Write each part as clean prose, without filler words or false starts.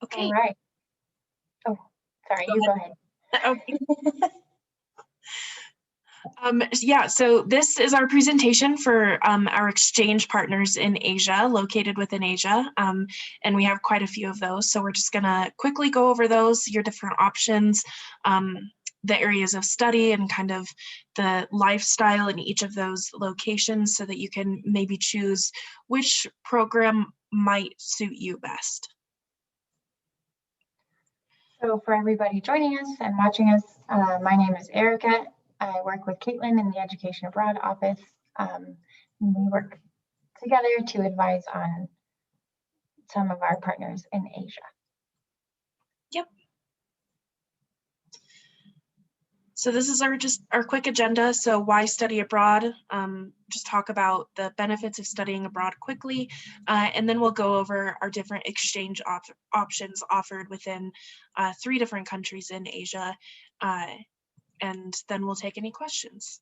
Okay. All right. Oh, sorry, you go ahead. Okay. Yeah, so this is our presentation for our exchange partners in Asia, located within Asia, and we have quite a few of those. So we're just gonna quickly go over those, your different options, the areas of study, and kind of the lifestyle in each of those locations so that you can maybe choose which program might suit you best. So for everybody joining us and watching us, my name is Erica. I work with Caitlin in the Education Abroad office. We work together to advise on some of our partners in Asia. Yep. So this is our quick agenda. So why study abroad? Just talk about the benefits of studying abroad quickly, and then we'll go over our different exchange options offered within 3 different countries in Asia, and then we'll take any questions.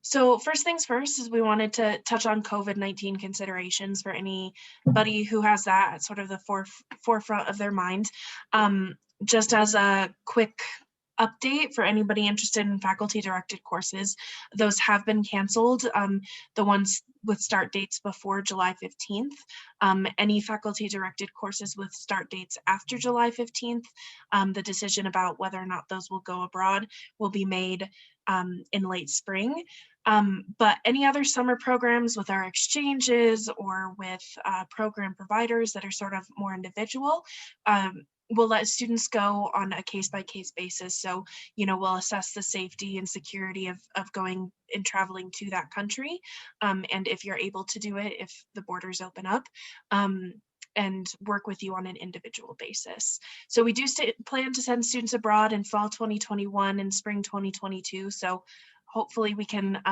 So first things first is we wanted to touch on COVID-19 considerations for anybody who has that at sort of the forefront of their mind. Just as a quick update for anybody interested in faculty-directed courses, those have been canceled, the ones with start dates before July 15th. Any faculty-directed courses with start dates after July 15th, the decision about whether or not those will go abroad will be made in late spring. But any other summer programs with our exchanges or with program providers that are sort of more individual, we'll let students go on a case-by-case basis. So, you know, we'll assess the safety and security of going and traveling to that country. And if you're able to do it, if the borders open up, and work with you on an individual basis. So we do plan to send students abroad in fall 2021 and spring 2022. So hopefully we can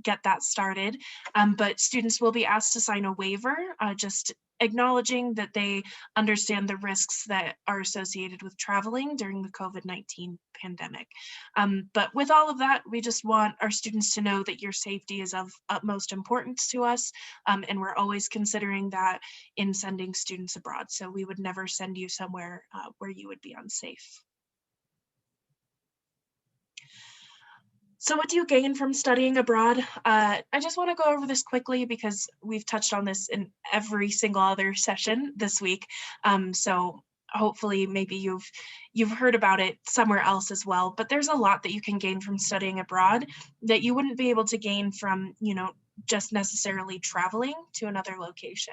get that started. But students will be asked to sign a waiver, just acknowledging that they understand the risks that are associated with traveling during the COVID-19 pandemic. But with all of that, we just want our students to know that your safety is of utmost importance to us, and we're always considering that in sending students abroad. So we would never send you somewhere where you would be unsafe. So what do you gain from studying abroad? I just want to go over this quickly because we've touched on this in every single other session this week. So hopefully maybe you've heard about it somewhere else as well, but there's a lot that you can gain from studying abroad that you wouldn't be able to gain from, you know, just necessarily traveling to another location.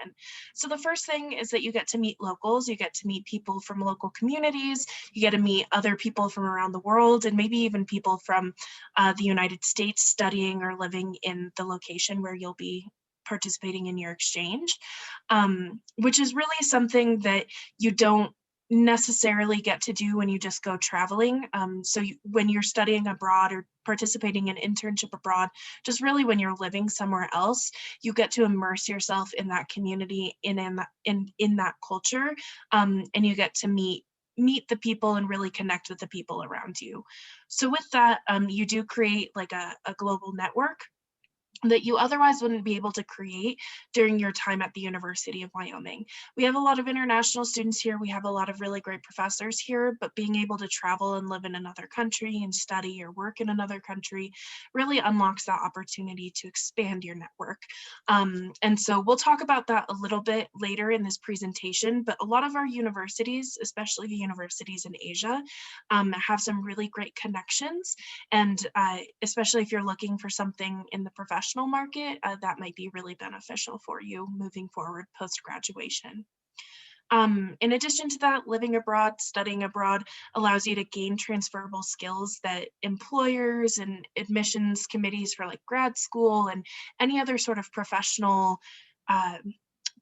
So the first thing is that you get to meet locals, you get to meet people from local communities, you get to meet other people from around the world, and maybe even people from the United States studying or living in the location where you'll be participating in your exchange, which is really something that you don't necessarily get to do when you just go traveling. So when you're studying abroad or participating in internship abroad, just really when you're living somewhere else, you get to immerse yourself in that community, in that culture, and you get to meet the people and really connect with the people around you. So with that, you do create like a global network that you otherwise wouldn't be able to create during your time at the University of Wyoming. We have a lot of international students here. We have a lot of really great professors here, but being able to travel and live in another country and study or work in another country really unlocks that opportunity to expand your network. And so we'll talk about that a little bit later in this presentation, but a lot of our universities, especially the universities in Asia, have some really great connections. And especially if you're looking for something in the professional market, that might be really beneficial for you moving forward post-graduation. In addition to that, living abroad, studying abroad allows you to gain transferable skills that employers and admissions committees for like grad school and any other sort of professional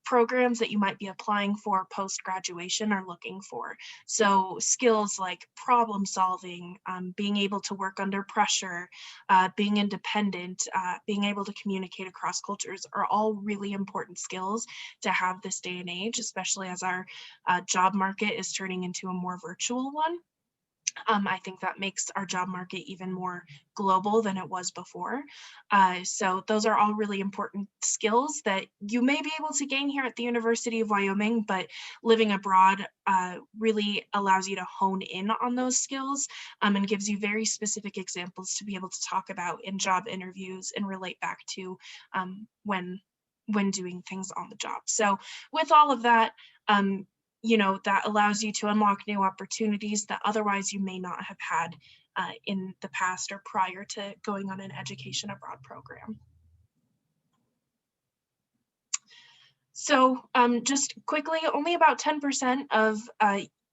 programs that you might be applying for post-graduation are looking for. So skills like problem solving, being able to work under pressure, being independent, being able to communicate across cultures are all really important skills to have this day and age, especially as our job market is turning into a more virtual one. I think that makes our job market even more global than it was before. So those are all really important skills that you may be able to gain here at the University of Wyoming, but living abroad really allows you to hone in on those skills and gives you very specific examples to be able to talk about in job interviews and relate back to when doing things on the job. So with all of that, that allows you to unlock new opportunities that otherwise you may not have had in the past or prior to going on an education abroad program. So just quickly, only about 10% of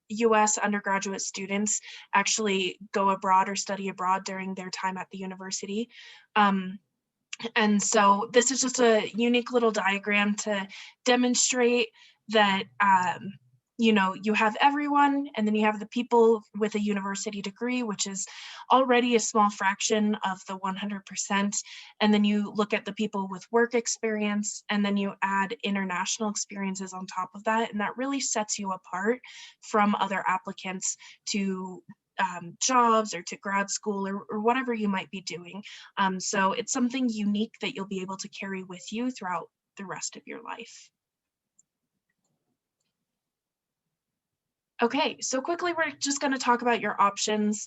US undergraduate students actually go abroad or study abroad during their time at the university. And so this is just a unique little diagram to demonstrate that you have everyone, and then you have the people with a university degree, which is already a small fraction of the 100%. And then you look at the people with work experience, and then you add international experiences on top of that. And that really sets you apart from other applicants to jobs or to grad school or whatever you might be doing. So it's something unique that you'll be able to carry with you throughout the rest of your life. Okay, so quickly, we're just going to talk about your options.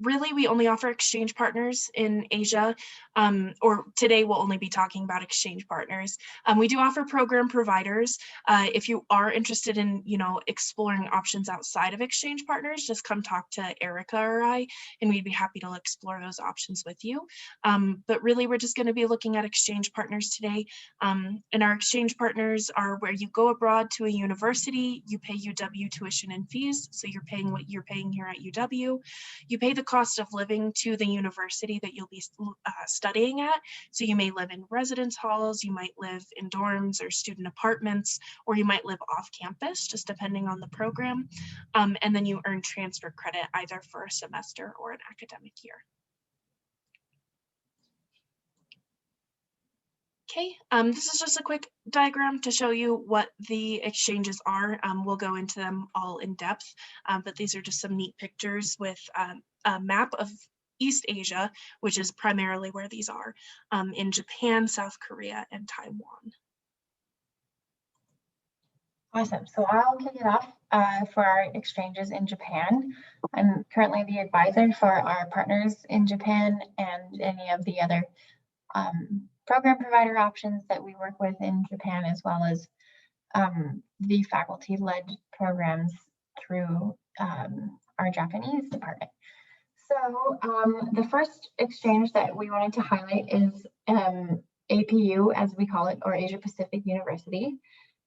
Really, we only offer exchange partners in Asia, or today we'll only be talking about exchange partners. We do offer program providers. If you are interested in, exploring options outside of exchange partners, just come talk to Erica or I, and we'd be happy to explore those options with you. But really, we're just going to be looking at exchange partners today. And our exchange partners are where you go abroad to a university, you pay UW tuition and fees, so you're paying what you're paying here at UW. You pay the cost of living to the university that you'll be studying at. So you may live in residence halls, you might live in dorms or student apartments, or you might live off campus, just depending on the program. And then you earn transfer credit either for a semester or an academic year. Okay, this is just a quick diagram to show you what the exchanges are. We'll go into them all in depth, but these are just some neat pictures with a map of East Asia, which is primarily where these are, in Japan, South Korea, and Taiwan. Awesome. So I'll kick it off for our exchanges in Japan. I'm currently the advisor for our partners in Japan and any of the other program provider options that we work with in Japan, as well as the faculty-led programs through our Japanese department. So the first exchange that we wanted to highlight is APU, as we call it, or Asia Pacific University.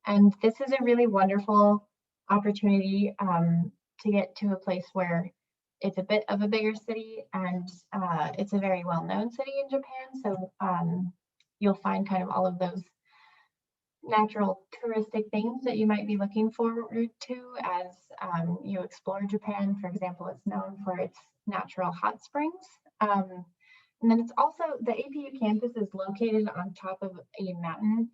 And this is a really wonderful opportunity to get to a place where it's a bit of a bigger city, and it's a very well-known city in Japan. So you'll find kind of all of those natural touristic things that you might be looking forward to as you explore Japan. For example, it's known for its natural hot springs. And then it's also, the APU campus is located on top of a mountain.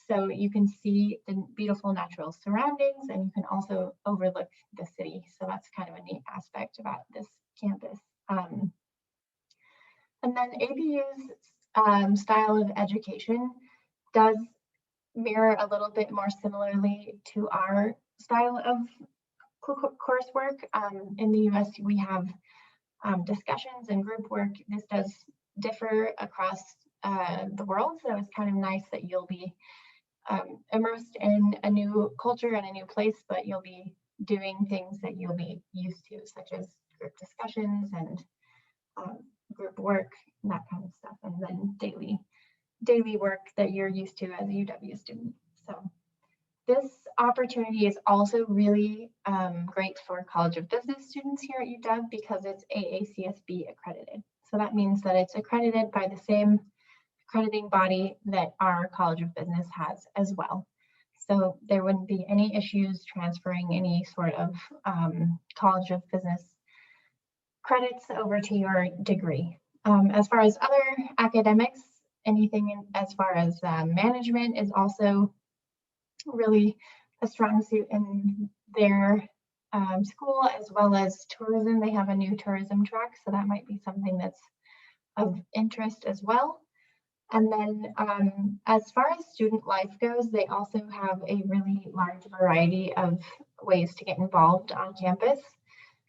So you can see the beautiful natural surroundings, and you can also overlook the city. So that's kind of a neat aspect about this campus. And then APU's style of education does mirror a little bit more similarly to our style of coursework. In the US, we have discussions and group work. This does differ across the world, so it's kind of nice that you'll be immersed in a new culture and a new place, but you'll be doing things that you'll be used to, such as group discussions and group work and that kind of stuff, and then daily work that you're used to as a UW student. So this opportunity is also really great for College of Business students here at UW because it's AACSB accredited. So that means that it's accredited by the same accrediting body that our College of Business has as well. So there wouldn't be any issues transferring any sort of College of Business credits over to your degree. As far as other academics, anything as far as management is also really a strong suit in their school, as well as tourism. They have a new tourism track, so that might be something that's of interest as well. And then as far as student life goes, they also have a really large variety of ways to get involved on campus.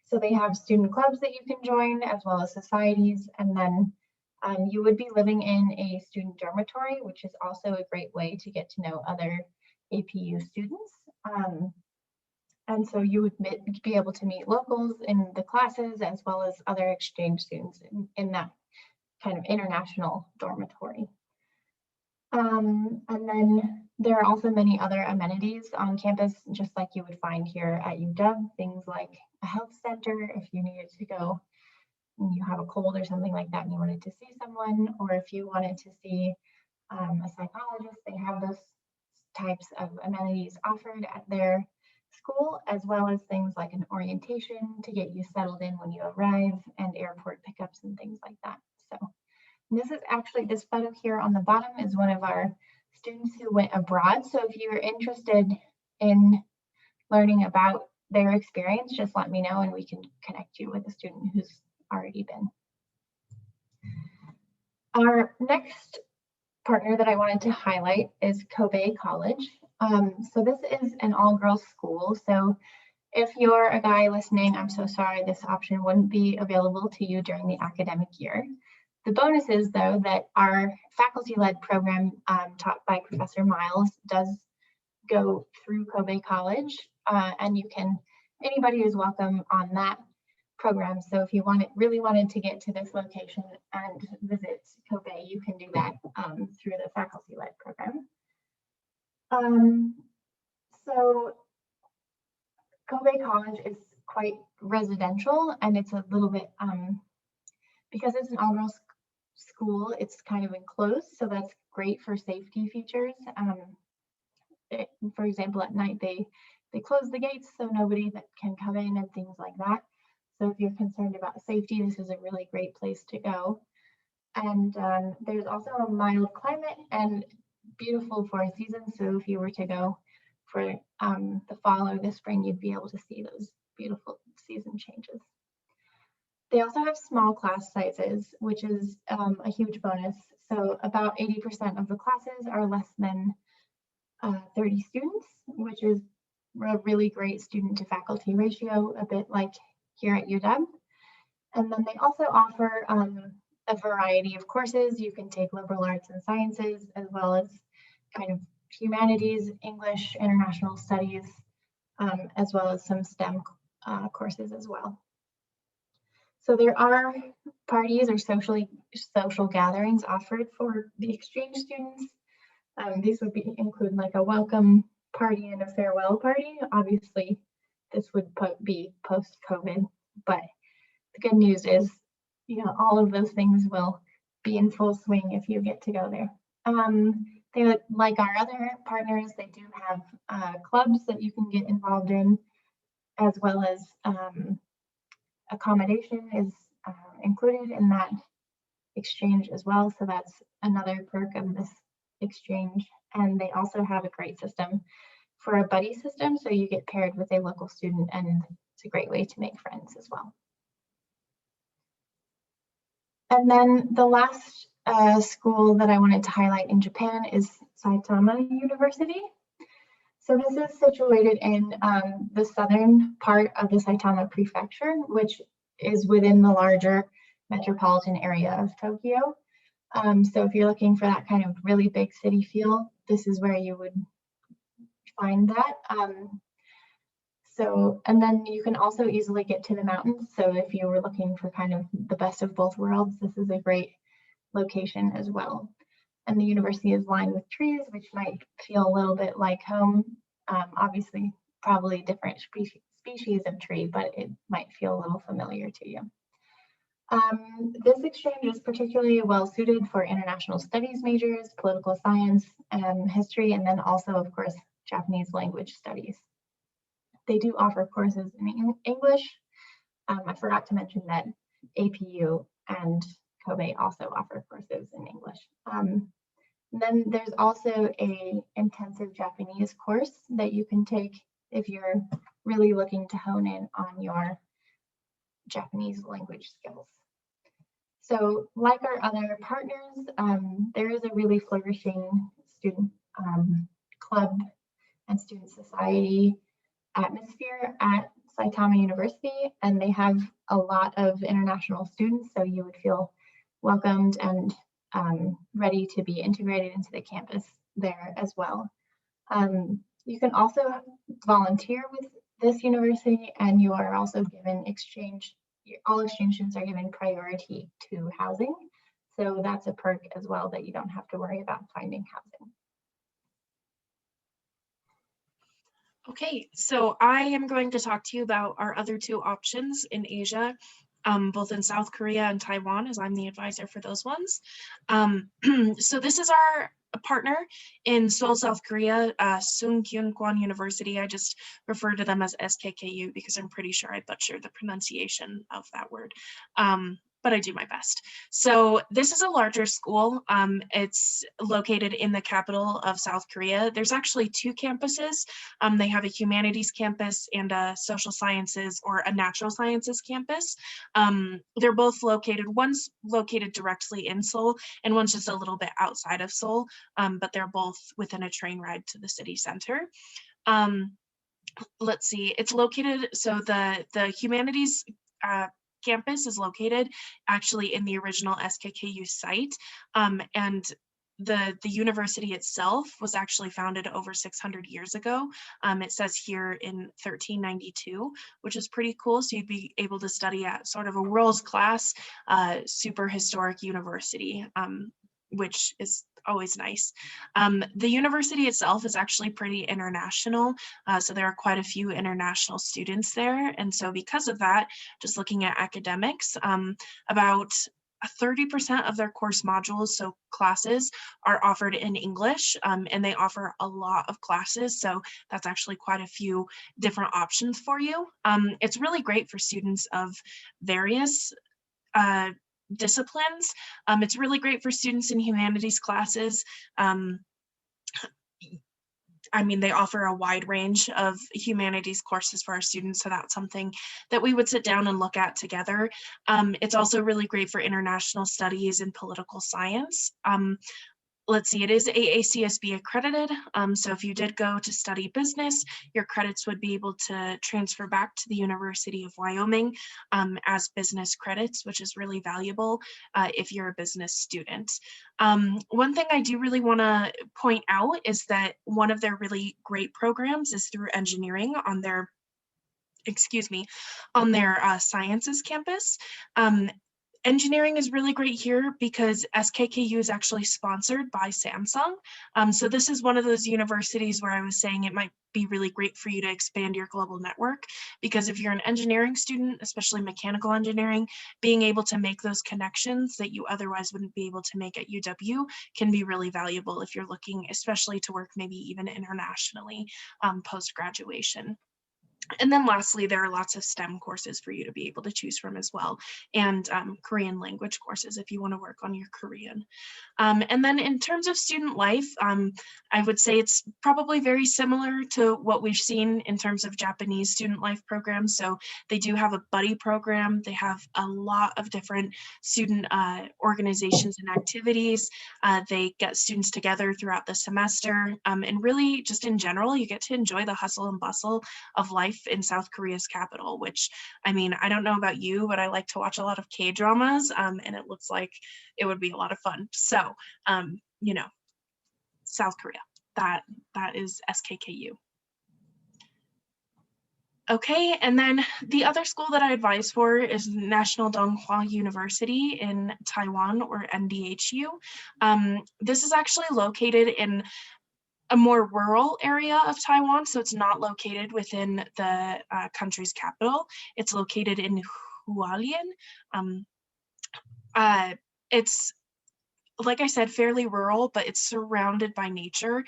So they have student clubs that you can join, as well as societies. And then you would be living in a student dormitory, which is also a great way to get to know other APU students. And so you would be able to meet locals in the classes, as well as other exchange students in that kind of international dormitory. And then there are also many other amenities on campus, just like you would find here at UW, things like a health center if you needed to go and you have a cold or something like that and you wanted to see someone, or if you wanted to see a psychologist, they have those types of amenities offered at their school, as well as things like an orientation to get you settled in when you arrive, and airport pickups and things like that. So this is actually, this photo here on the bottom is one of our students who went abroad. So if you're interested in learning about their experience, just let me know and we can connect you with a student who's already been. Our next partner that I wanted to highlight is Kobe College. So this is an all-girls school. So if you're a guy listening, I'm so sorry, this option wouldn't be available to you during the academic year. The bonus is, though, that our faculty-led program taught by Professor Miles does go through Kobe College, and anybody is welcome on that program. So if you really wanted to get to this location and visit Kobe, you can do that through the faculty-led program. So Kobe College is quite residential, and it's a little bit, because it's an all-girls school, it's kind of enclosed, so that's great for safety features. For example, at night they close the gates so nobody that can come in and things like that. So if you're concerned about safety, this is a really great place to go. And there's also a mild climate and beautiful four seasons. So if you were to go for the fall or the spring, you'd be able to see those beautiful season changes. They also have small class sizes, which is a huge bonus. So about 80% of the classes are less than 30 students, which is a really great student to faculty ratio, a bit like here at UW. And then they also offer a variety of courses. You can take liberal arts and sciences, as well as kind of humanities, English, international studies, as well as some STEM courses as well. So there are parties or social gatherings offered for the exchange students. These would include like a welcome party and a farewell party. Obviously, this would be post-COVID, but the good news is, all of those things will be in full swing if you get to go there. They, like our other partners, they do have clubs that you can get involved in, as well as accommodation is included in that exchange as well. So that's another perk of this exchange. And they also have a great system for a buddy system. So you get paired with a local student, and it's a great way to make friends as well. And then the last school that I wanted to highlight in Japan is Saitama University. So this is situated in the southern part of the Saitama Prefecture, which is within the larger metropolitan area of Tokyo. So if you're looking for that kind of really big city feel, this is where you would find that. And then you can also easily get to the mountains. So if you were looking for kind of the best of both worlds, this is a great location as well. And the university is lined with trees, which might feel a little bit like home. Obviously, probably different species of tree, but it might feel a little familiar to you. This exchange is particularly well suited for international studies majors, political science, history, and then also, of course, Japanese language studies. They do offer courses in English. I forgot to mention that APU and Kobe also offer courses in English. Then there's also an intensive Japanese course that you can take if you're really looking to hone in on your Japanese language skills. So like our other partners, there is a really flourishing student club and student society atmosphere at Saitama University, and they have a lot of international students, so you would feel welcomed and ready to be integrated into the campus there as well. You can also volunteer with this university, and you are also given exchange, all exchange students are given priority to housing. So that's a perk as well, that you don't have to worry about finding housing. Okay, so I am going to talk to you about our other two options in Asia, both in South Korea and Taiwan, as I'm the advisor for those ones. So this is our partner in Seoul, South Korea, Sungkyunkwan University. I just refer to them as SKKU because I'm pretty sure I butchered the pronunciation of that word. But I do my best. So this is a larger school. It's located in the capital of South Korea. There's actually two campuses. They have a humanities campus and a social sciences or a natural sciences campus. They're both located, one's located directly in Seoul and one's just a little bit outside of Seoul, but they're both within a train ride to the city center. Let's see, it's located, so the humanities campus is located actually in the original SKKU site, and the university itself was actually founded over 600 years ago. It says here in 1392, which is pretty cool. So you'd be able to study at sort of a world-class, super historic university, which is always nice. The university itself is actually pretty international. So there are quite a few international students there. And so because of that, just looking at academics, about 30% of their course modules, so classes, are offered in English, and they offer a lot of classes. So that's actually quite a few different options for you. It's really great for students of various disciplines. It's really great for students in humanities classes. I mean, they offer a wide range of humanities courses for our students, so that's something that we would sit down and look at together. It's also really great for international studies and political science. Let's see, it is AACSB accredited. So if you did go to study business, your credits would be able to transfer back to the University of Wyoming as business credits, which is really valuable if you're a business student. One thing I do really want to point out is that one of their really great programs is through engineering on their, on their sciences campus. Engineering is really great here because SKKU is actually sponsored by Samsung. So this is one of those universities where I was saying it might be really great for you to expand your global network, because if you're an engineering student, especially mechanical engineering, being able to make those connections that you otherwise wouldn't be able to make at UW can be really valuable if you're looking especially to work maybe even internationally post-graduation. And then lastly, there are lots of STEM courses for you to be able to choose from as well, and Korean language courses if you want to work on your Korean. And then in terms of student life, I would say it's probably very similar to what we've seen in terms of Japanese student life programs. So they do have a buddy program. They have a lot of different student organizations and activities. They get students together throughout the semester. And really just in general, you get to enjoy the hustle and bustle of life in South Korea's capital, which, I mean, I don't know about you, but I like to watch a lot of K-dramas, and it looks like it would be a lot of fun. So, you know, South Korea, that is SKKU. Okay, and then the other school that I advise for is National Donghua University in Taiwan, or NDHU. This is actually located in a more rural area of Taiwan, so it's not located within the country's capital. It's located in Hualien. It's, like I said, fairly rural, but it's surrounded by nature.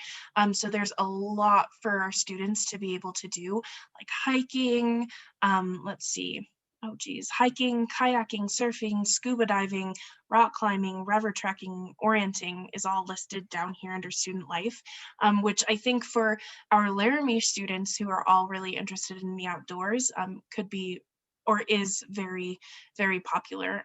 So there's a lot for our students to be able to do, like hiking. Let's see, oh geez, hiking, kayaking, surfing, scuba diving, rock climbing, river trekking, orienting is all listed down here under student life, which I think for our Laramie students who are all really interested in the outdoors could be or is very, very popular.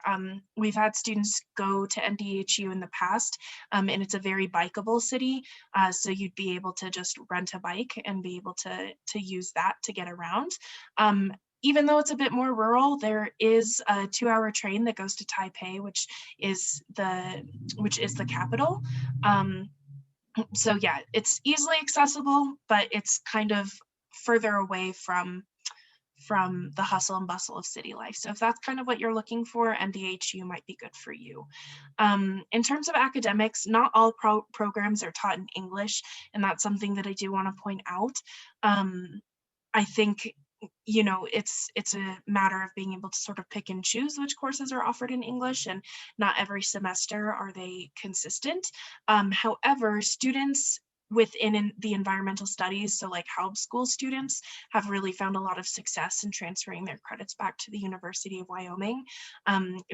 We've had students go to NDHU in the past, and it's a very bikeable city, so you'd be able to just rent a bike and be able to use that to get around. Even though it's a bit more rural, there is a 2-hour train that goes to Taipei, which is the capital. So yeah, it's easily accessible, but it's kind of further away from the hustle and bustle of city life. So if that's kind of what you're looking for, NDHU might be good for you. In terms of academics, not all programs are taught in English, and that's something that I do want to point out. I think, you know, it's a matter of being able to sort of pick and choose which courses are offered in English, and not every semester are they consistent. However, students within the environmental studies, so like Haub School students, have really found a lot of success in transferring their credits back to the University of Wyoming,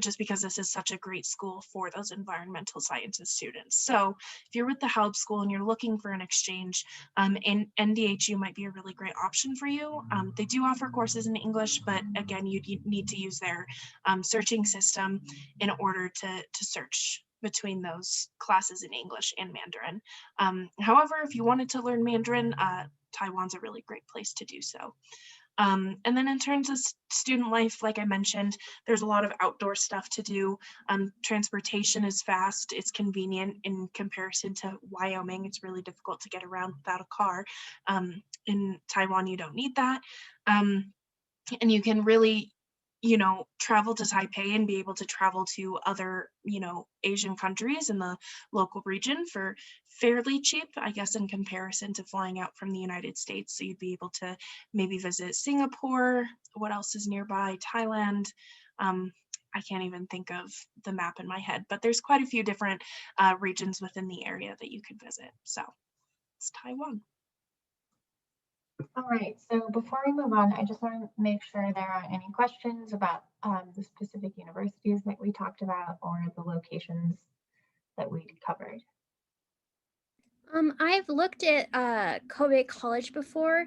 just because this is such a great school for those environmental sciences students. So if you're with the Haub School and you're looking for an exchange, and NDHU might be a really great option for you. They do offer courses in English, but again, you need to use their searching system in order to search between those classes in English and Mandarin. However, if you wanted to learn Mandarin, Taiwan's a really great place to do so. And then in terms of student life, like I mentioned, there's a lot of outdoor stuff to do. Transportation is fast, it's convenient in comparison to Wyoming. It's really difficult to get around without a car. In Taiwan, you don't need that. And you can really, you know, travel to Taipei and be able to travel to other, you know, Asian countries in the local region for fairly cheap, I guess, in comparison to flying out from the United States. So you'd be able to maybe visit Singapore. What else is nearby? Thailand. I can't even think of the map in my head, but there's quite a few different regions within the area that you could visit. So it's Taiwan. All right, so before we move on, I just want to make sure there aren't any questions about the specific universities that we talked about or the locations that we covered. I've looked at Kobe College before,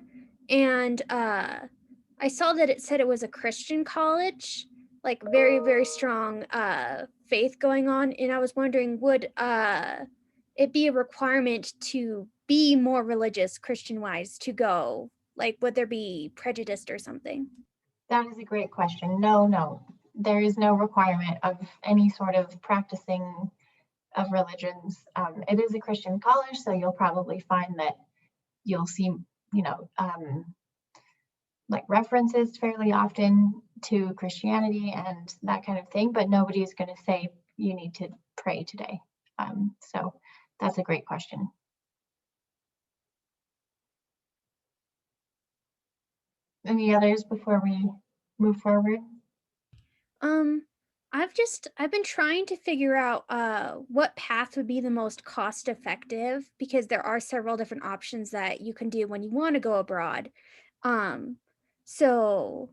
and I saw that it said it was a Christian college, like very, very strong faith going on. And I was wondering, would it be a requirement to be more religious Christian-wise to go? Like, would there be prejudice or something? That is a great question. No, there is no requirement of any sort of practicing of religions. It is a Christian college, so you'll probably find that you'll see, you know, like references fairly often to Christianity and that kind of thing, but nobody's going to say you need to pray today. So that's a great question. Any others before we move forward? I've been trying to figure out what path would be the most cost effective, because there are several different options that you can do when you want to go abroad. So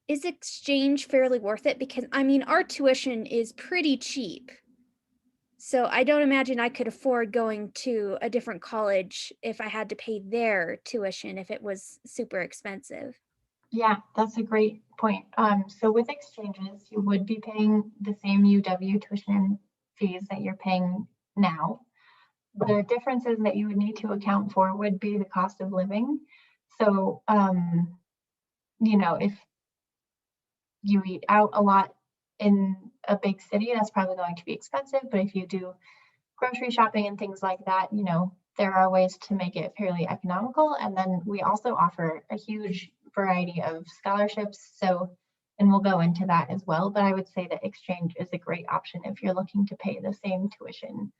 is exchange fairly worth it? Because I mean, our tuition is pretty cheap. So I don't imagine I could afford going to a different college if I had to pay their tuition if it was super expensive. Yeah, that's a great point. So with exchanges, you would be paying the same UW tuition fees that you're paying now. The differences that you would need to account for would be the cost of living. So, you know, if you eat out a lot in a big city, that's probably going to be expensive. But if you do grocery shopping and things like that, you know, there are ways to make it fairly economical. And then we also offer a huge variety of scholarships. So, and we'll go into that as well. But I would say that exchange is a great option if you're looking to pay the same tuition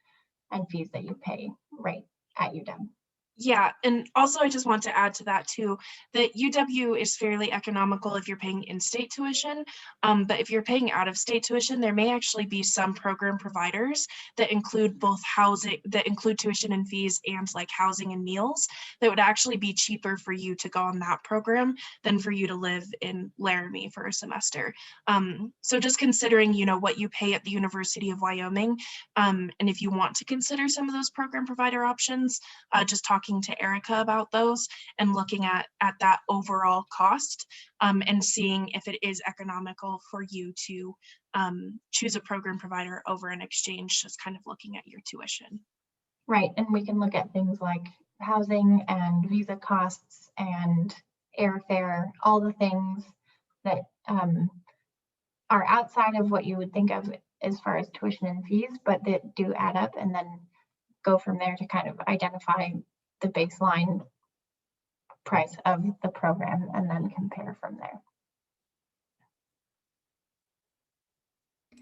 and fees that you pay right at UW. Yeah, and also I just want to add to that too, that UW is fairly economical if you're paying in-state tuition, but if you're paying out-of-state tuition, there may actually be some program providers that include both housing, that include tuition and fees and like housing and meals, that would actually be cheaper for you to go on that program than for you to live in Laramie for a semester. So just considering, you know, what you pay at the University of Wyoming, and if you want to consider some of those program provider options, just talking to Erica about those and looking at that overall cost, and seeing if it is economical for you to choose a program provider over an exchange, just kind of looking at your tuition. Right, and we can look at things like housing and visa costs and airfare, all the things that are outside of what you would think of as far as tuition and fees, but that do add up, and then go from there to kind of identify the baseline price of the program and then compare from there.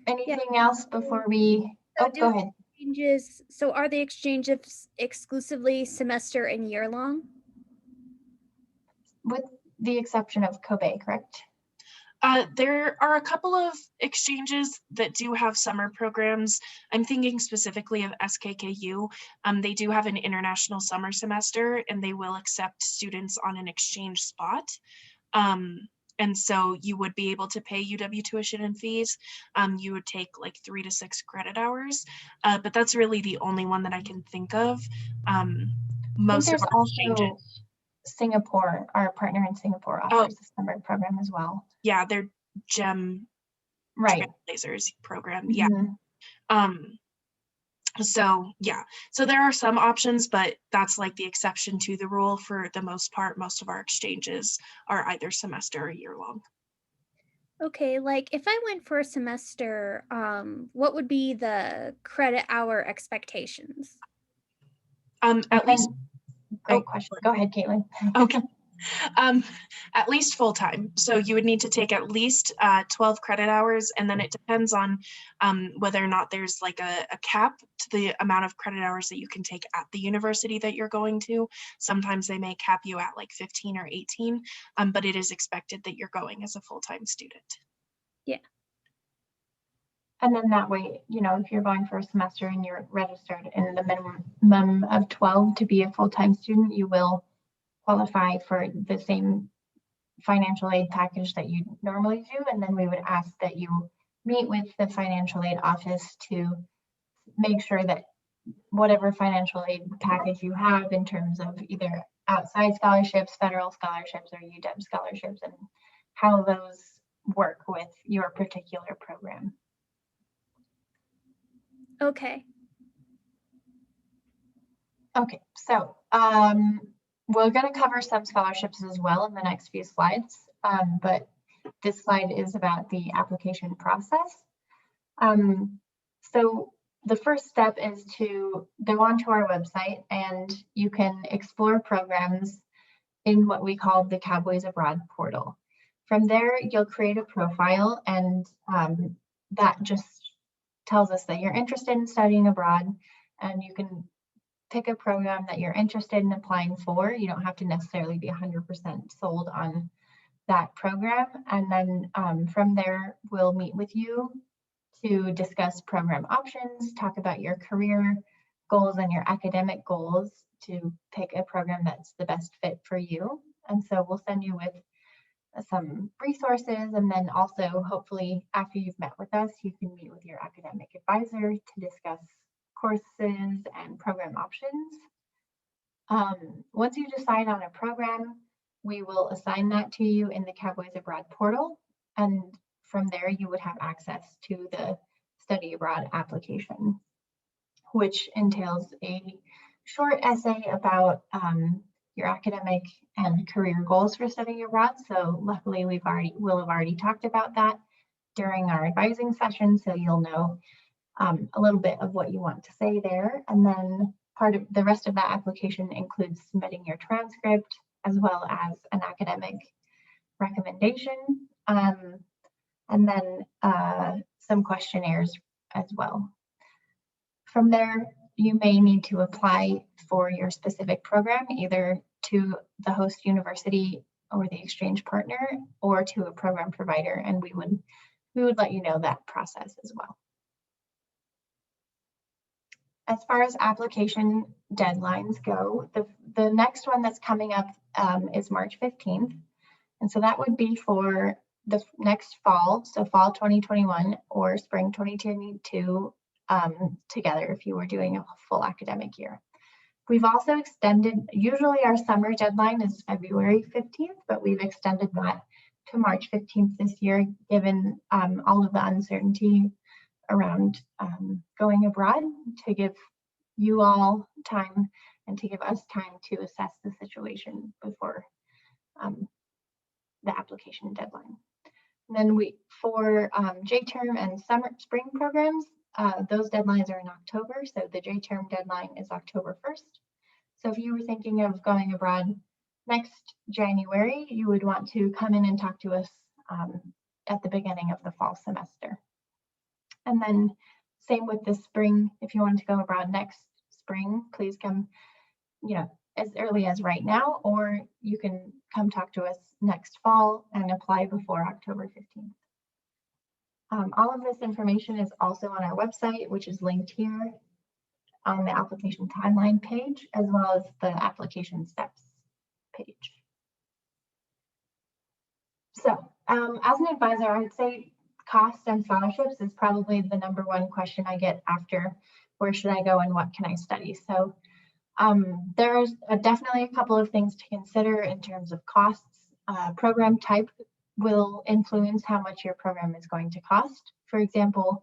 Anything else before we, So go ahead. Exchanges, so are the exchanges exclusively semester and year long? With the exception of Kobe, correct? There are a couple of exchanges that do have summer programs. I'm thinking specifically of SKKU. They do have an international summer semester, and they will accept students on an exchange spot. And so you would be able to pay UW tuition and fees. You would take like 3 to 6 credit hours, but that's really the only one that I can think of. Most of there's our also exchanges. Singapore, our partner in Singapore offers a summer program as well. Yeah, their GEM Right. Trailblazers program. Yeah. Mhm. So yeah, so there are some options, but that's like the exception to the rule. For the most part, most of our exchanges are either semester or year long. Okay, like if I went for a semester, what would be the credit hour expectations? At least, Great question. Go ahead, Caitlin. okay. At least full time. So you would need to take at least 12 credit hours, and then it depends on whether or not there's like a cap to the amount of credit hours that you can take at the university that you're going to. Sometimes they may cap you at like 15 or 18, but it is expected that you're going as a full-time student. Yeah. And then that way, you know, if you're going for a semester and you're registered in the minimum of 12 to be a full-time student, you will qualify for the same financial aid package that you normally do. And then we would ask that you meet with the financial aid office to make sure that whatever financial aid package you have in terms of either outside scholarships, federal scholarships, or UW scholarships, and how those work with your particular program. Okay. Okay, so we're going to cover some scholarships as well in the next few slides, but this slide is about the application process. So the first step is to go onto our website, and you can explore programs in what we call the Cowboys Abroad portal. From there, you'll create a profile, and that just tells us that you're interested in studying abroad, and you can pick a program that you're interested in applying for. You don't have to necessarily be 100% sold on that program. And then from there, we'll meet with you to discuss program options, talk about your career goals and your academic goals to pick a program that's the best fit for you. And so we'll send you with some resources, and then also hopefully after you've met with us, you can meet with your academic advisor to discuss courses and program options. Once you decide on a program, we will assign that to you in the Cowboys Abroad portal, and from there you would have access to the study abroad application, which entails a short essay about your academic and career goals for studying abroad. So luckily we'll have already talked about that during our advising session, so you'll know a little bit of what you want to say there. And then part of the rest of that application includes submitting your transcript as well as an academic recommendation, and then some questionnaires as well. From there, you may need to apply for your specific program, either to the host university or the exchange partner, or to a program provider, and we would let you know that process as well. As far as application deadlines go, the next one that's coming up is March 15th. And so that would be for the next fall, so fall 2021 or spring 2022 together if you were doing a full academic year. We've also extended, usually our summer deadline is February 15th, but we've extended that to March 15th this year, given all of the uncertainty around going abroad, to give you all time and to give us time to assess the situation before the application deadline. And then for J-term and spring programs, those deadlines are in October. So the J-term deadline is October 1st. So if you were thinking of going abroad next January, you would want to come in and talk to us at the beginning of the fall semester. And then same with the spring, if you want to go abroad next spring, please come, as early as right now, or you can come talk to us next fall and apply before October 15th. All of this information is also on our website, which is linked here on the application timeline page, as well as the application steps page. So as an advisor, I would say costs and scholarships is probably the #1 question I get after where should I go and what can I study. So there's definitely a couple of things to consider in terms of costs. Program type will influence how much your program is going to cost. For example,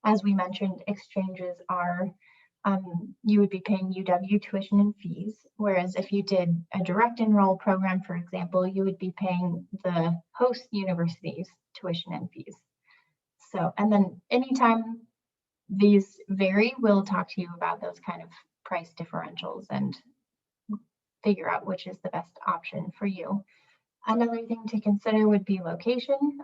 as we mentioned, exchanges are, you would be paying UW tuition and fees, whereas if you did a direct enroll program, for example, you would be paying the host university's tuition and fees. So, and then anytime these vary, we'll talk to you about those kind of price differentials and figure out which is the best option for you. Another thing to consider would be location.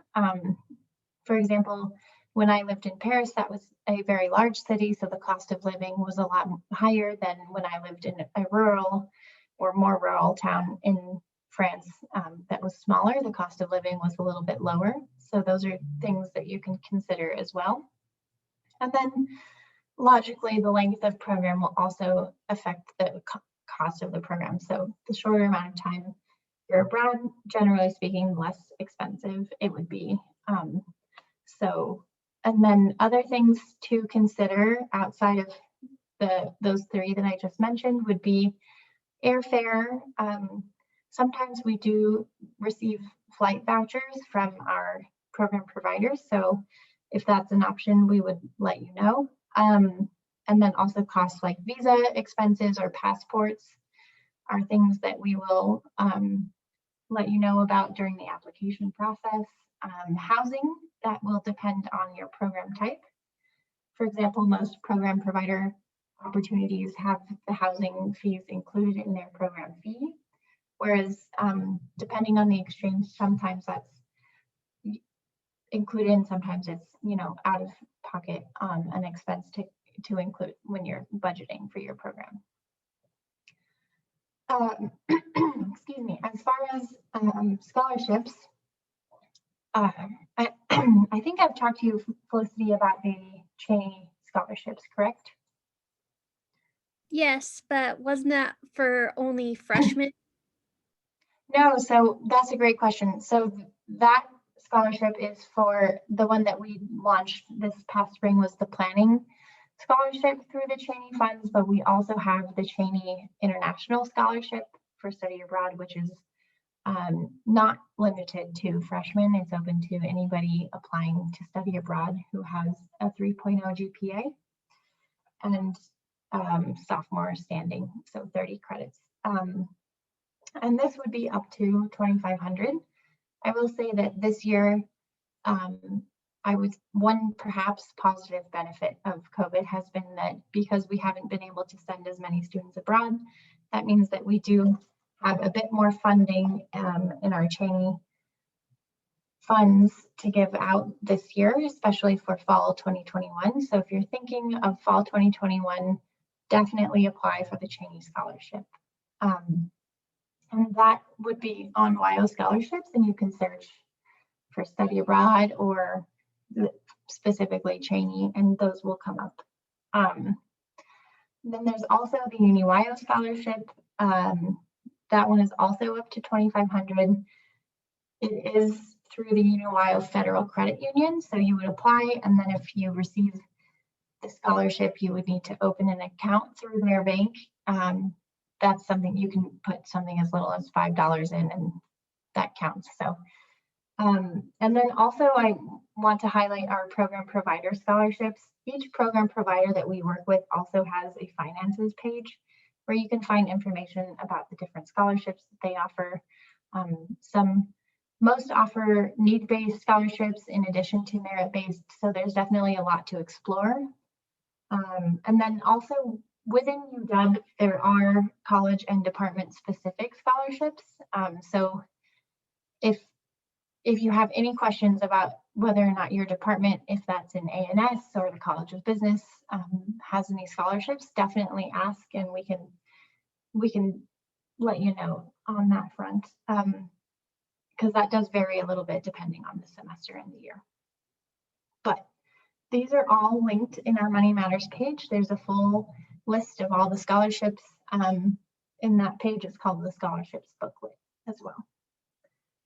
For example, when I lived in Paris, that was a very large city, so the cost of living was a lot higher than when I lived in a rural or more rural town in France that was smaller. The cost of living was a little bit lower. So those are things that you can consider as well. And then logically, the length of program will also affect the cost of the program. So the shorter amount of time you're abroad, generally speaking, less expensive it would be. And then other things to consider outside of those three that I just mentioned would be airfare. Sometimes we do receive flight vouchers from our program providers. So if that's an option, we would let you know. And then also costs like visa expenses or passports are things that we will let you know about during the application process. Housing, that will depend on your program type. For example, most program provider opportunities have the housing fees included in their program fee, whereas depending on the exchange, sometimes that's included and sometimes it's out of pocket an expense to include when you're budgeting for your program. Excuse me. As far as scholarships, I think I've talked to you, Felicity, about the Cheney scholarships, correct? Yes, but wasn't that for only freshmen? No, so that's a great question. So that scholarship is for the one that we launched this past spring was the planning scholarship through the Cheney funds, but we also have the Cheney International Scholarship for study abroad, which is not limited to freshmen. It's open to anybody applying to study abroad who has a 3.0 GPA and sophomore standing, so 30 credits. And this would be up to 2,500. I will say that this year, one perhaps positive benefit of COVID has been that because we haven't been able to send as many students abroad, that means that we do have a bit more funding in our Cheney funds to give out this year, especially for fall 2021. So if you're thinking of fall 2021 definitely apply for the Cheney Scholarship. And that would be on WYO scholarships, and you can search for study abroad or specifically Cheney, and those will come up. Then there's also the UWYO scholarship. That one is also up to $2,500. It is through the UWYO Federal Credit Union, so you would apply, and then if you receive the scholarship, you would need to open an account through their bank. That's something you can put something as little as $5 in, and that counts. So, and then also I want to highlight our program provider scholarships. Each program provider that we work with also has a finances page where you can find information about the different scholarships that they offer. Most offer need-based scholarships in addition to merit-based, so there's definitely a lot to explore. And then also within UW, there are college and department specific scholarships. So if you have any questions about whether or not your department, if that's in A&S or the College of Business, has any scholarships, definitely ask, and we can let you know on that front, because that does vary a little bit depending on the semester and the year. But these are all linked in our Money Matters page. There's a full list of all the scholarships in that page. It's called the scholarships booklet as well.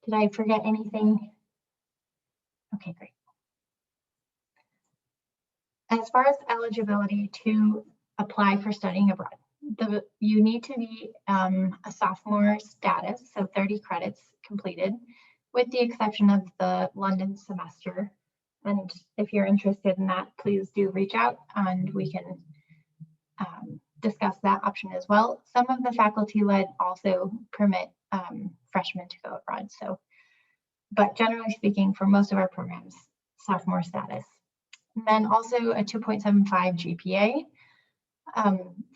Did I forget anything? Okay, great. As far as eligibility to apply for studying abroad, you need to be a sophomore status, so 30 credits completed, with the exception of the London semester. And if you're interested in that, please do reach out and we can discuss that option as well. Some of the faculty-led also permit freshmen to go abroad. So, but generally speaking, for most of our programs, sophomore status. And then also a 2.75 GPA.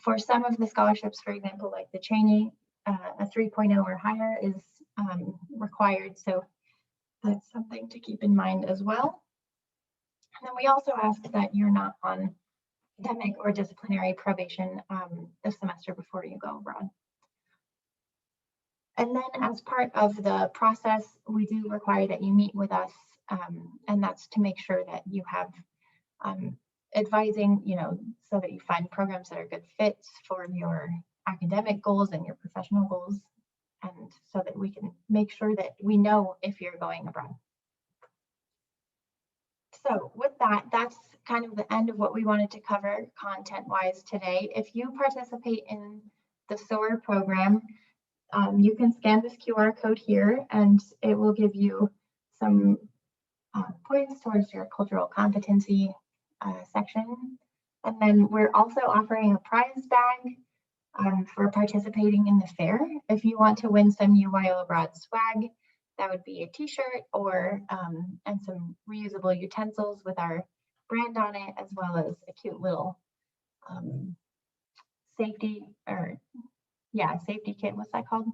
For some of the scholarships, for example, like the Cheney, a 3.0 or higher is required. So that's something to keep in mind as well. And then we also ask that you're not on academic or disciplinary probation the semester before you go abroad. And then as part of the process, we do require that you meet with us, and that's to make sure that you have advising, so that you find programs that are good fits for your academic goals and your professional goals, and so that we can make sure that we know if you're going abroad. So with that, that's kind of the end of what we wanted to cover content-wise today. If you participate in the SOAR program, you can scan this QR code here, and it will give you some points towards your cultural competency section. And then we're also offering a prize bag for participating in the fair. If you want to win some UWYO Abroad swag, that would be a t-shirt or and some reusable utensils with our brand on it, as well as a cute little safety kit. What's that called?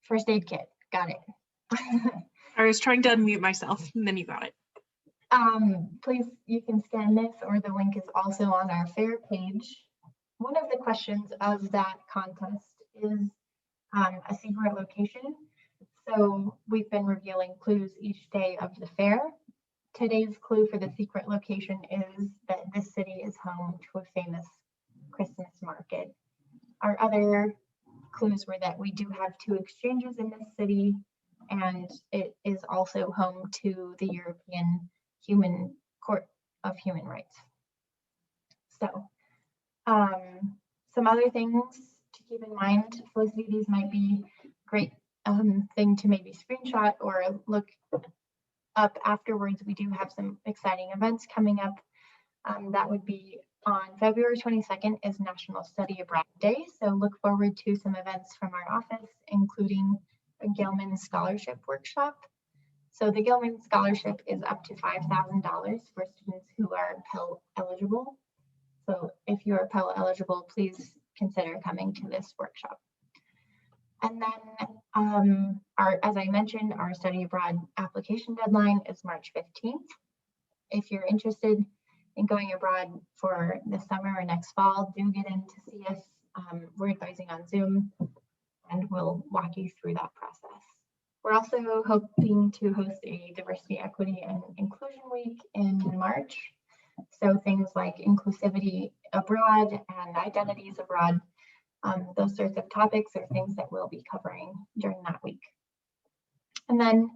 First aid kit. Got it. I was trying to unmute myself and then you got it. Please, you can scan this, or the link is also on our fair page. One of the questions of that contest is a secret location. So we've been revealing clues each day of the fair. Today's clue for the secret location is that this city is home to a famous Christmas market. Our other clues were that we do have 2 exchanges in this city, and it is also home to the European Court of Human Rights. So some other things to keep in mind, Felicity, these might be great thing to maybe screenshot or look up afterwards. We do have some exciting events coming up. That would be on February 22nd is National Study Abroad Day. So look forward to some events from our office, including a Gilman Scholarship Workshop. So the Gilman Scholarship is up to $5,000 for students who are Pell eligible. So if you're Pell eligible, please consider coming to this workshop. And then, as I mentioned, our study abroad application deadline is March 15th. If you're interested going abroad for the summer or next fall, do get in to see us. We're advising on Zoom, and we'll walk you through that process. We're also hoping to host a Diversity, Equity, and Inclusion Week in March. So things like inclusivity abroad and identities abroad, those sorts of topics are things that we'll be covering during that week. And then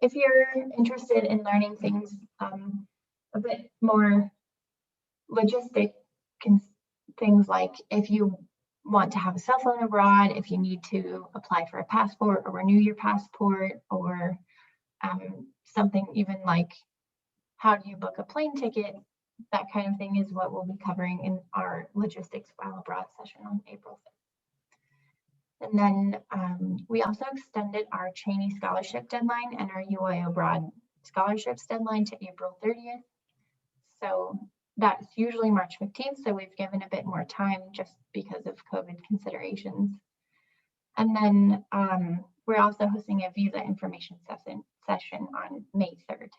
if you're interested in learning things a bit more logistic, things like if you want to have a cell phone abroad, if you need to apply for a passport or renew your passport, or something even like how do you book a plane ticket, that kind of thing is what we'll be covering in our Logistics While Abroad session on April 5th. And then we also extended our trainee scholarship deadline and our UWYO Abroad scholarships deadline to April 30th. So that's usually March 15th, so we've given a bit more time just because of COVID considerations. And then we're also hosting a visa information session on May 3rd.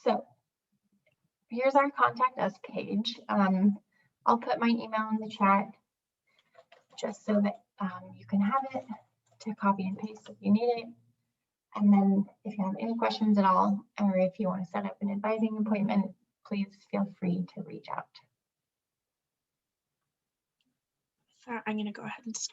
So here's our contact us page. I'll put my email in the chat just so that you can have it to copy and paste if you need it. And then if you have any questions at all, or if you want to set up an advising appointment, please feel free to reach out. So I'm going to go ahead and stop.